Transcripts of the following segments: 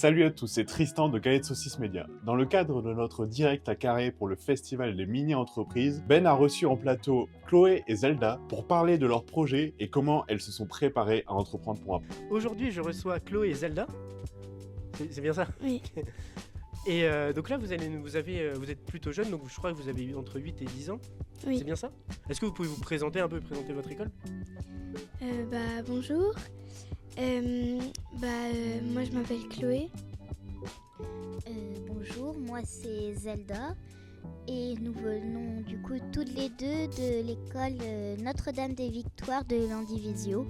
Salut à tous, c'est Tristan de Galette Saucisse Média. Dans le cadre de notre direct à Carré pour le festival des mini-entreprises, Ben a reçu en plateau Chloé et Zelda pour parler de leurs projets et comment elles se sont préparées à entreprendre pour un... Aujourd'hui, je reçois Chloé et Zelda. C'est bien ça? Oui. Et donc là, vous êtes plutôt jeune, donc je crois que vous avez eu entre 8 et 10 ans. Oui. C'est bien ça? Est-ce que vous pouvez vous présenter un peu, présenter votre école? Bonjour. Moi je m'appelle Chloé. Bonjour, moi c'est Zelda et nous venons du coup toutes les deux de l'école Notre-Dame des Victoires de Landivisio.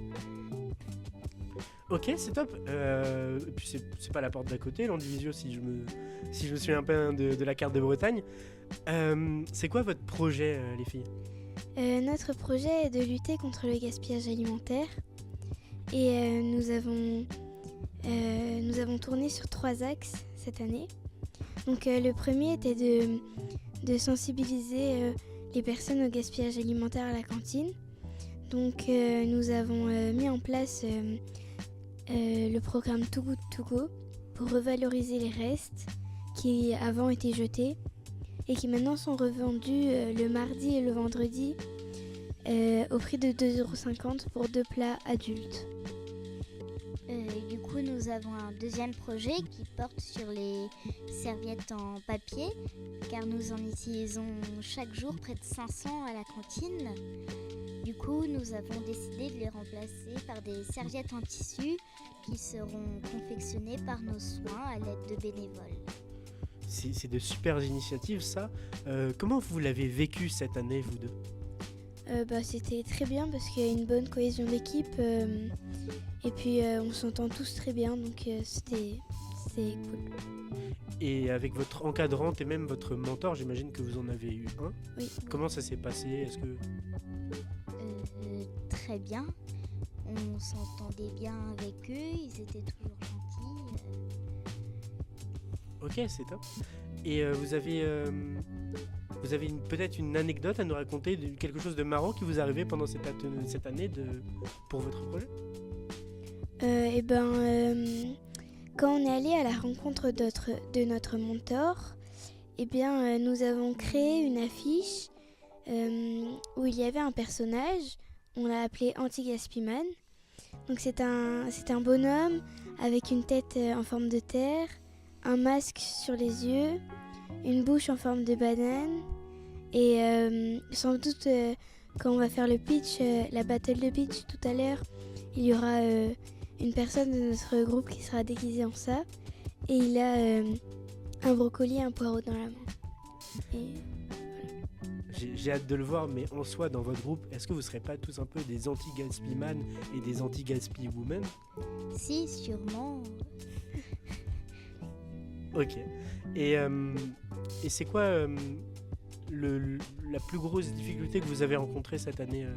Ok, c'est top. Et puis c'est pas la porte d'à côté, Landivisio, si je me souviens un peu de la carte de Bretagne. C'est quoi votre projet, les filles? Notre projet est de lutter contre le gaspillage alimentaire et nous avons tourné sur 3 axes cette année. Donc le premier était de sensibiliser les personnes au gaspillage alimentaire à la cantine. Donc nous avons mis en place le programme Too Good To Go pour revaloriser les restes qui avant étaient jetés et qui maintenant sont revendus le mardi et le vendredi au prix de 2,50 € pour 2 plats adultes. Du coup, nous avons un deuxième projet qui porte sur les serviettes en papier, car nous en utilisons chaque jour près de 500 à la cantine. Du coup, nous avons décidé de les remplacer par des serviettes en tissu qui seront confectionnées par nos soins à l'aide de bénévoles. C'est de super initiatives, ça. Comment vous l'avez vécu cette année, vous deux? C'était très bien parce qu'il y a une bonne cohésion d'équipe et puis on s'entend tous très bien, donc c'était cool. Et avec votre encadrante et même votre mentor, j'imagine que vous en avez eu un. Oui. Comment ça s'est passé? Est-ce que... Très bien. On s'entendait bien avec eux, ils étaient toujours gentils. Ok, c'est top. Et vous avez peut-être une anecdote à nous raconter, quelque chose de marrant qui vous est arrivé pendant cette année pour votre projet? Quand on est allé à la rencontre de notre mentor, nous avons créé une affiche où il y avait un personnage, on l'a appelé Anti-Gaspiman. Donc c'est un bonhomme avec une tête en forme de terre, un masque sur les yeux, une bouche en forme de banane et sans doute quand on va faire le pitch, la battle de pitch tout à l'heure, il y aura une personne de notre groupe qui sera déguisée en ça et il a un brocoli et un poireau dans la main. Et... J'ai hâte de le voir, mais en soi, dans votre groupe, est-ce que vous ne serez pas tous un peu des anti-gaspi-man et des anti-gaspi-women? Si, sûrement. Ok. Et c'est quoi la plus grosse difficulté que vous avez rencontrée cette année?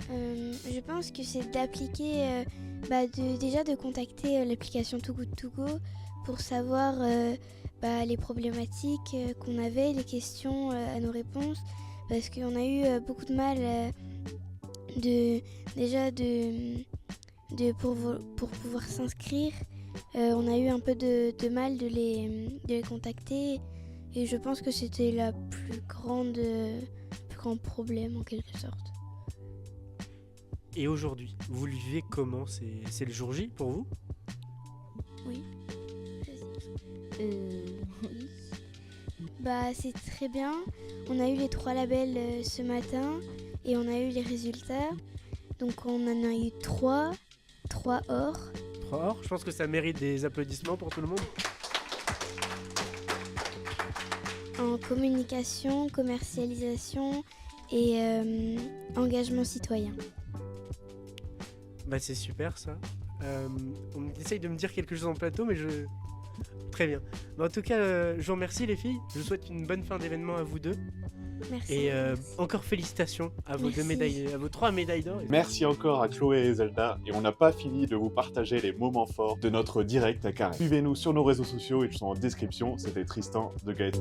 Je pense que c'est d'appliquer, déjà de contacter l'application Too Good To Go pour savoir les problématiques qu'on avait, les questions à nos réponses, parce qu'on a eu beaucoup de mal pour pouvoir s'inscrire. On a eu un peu de mal de les contacter et je pense que c'était le plus grand problème en quelque sorte. Et aujourd'hui, vous le vivez comment? C'est le jour J pour vous? Oui. Oui. C'est très bien. On a eu les 3 labels ce matin et on a eu les résultats. Donc on en a eu 3 or. 3 or? Je pense que ça mérite des applaudissements pour tout le monde. En communication, commercialisation et engagement citoyen. C'est super ça. On essaye de me dire quelque chose en plateau, mais très bien. En tout cas, je vous remercie les filles. Je vous souhaite une bonne fin d'événement à vous deux. Merci. Et encore félicitations à vos 3 médailles d'or. Merci encore à Chloé et Zelda, et on n'a pas fini de vous partager les moments forts de notre direct à Carré. Suivez-nous sur nos réseaux sociaux, ils sont en description. C'était Tristan de Gaët.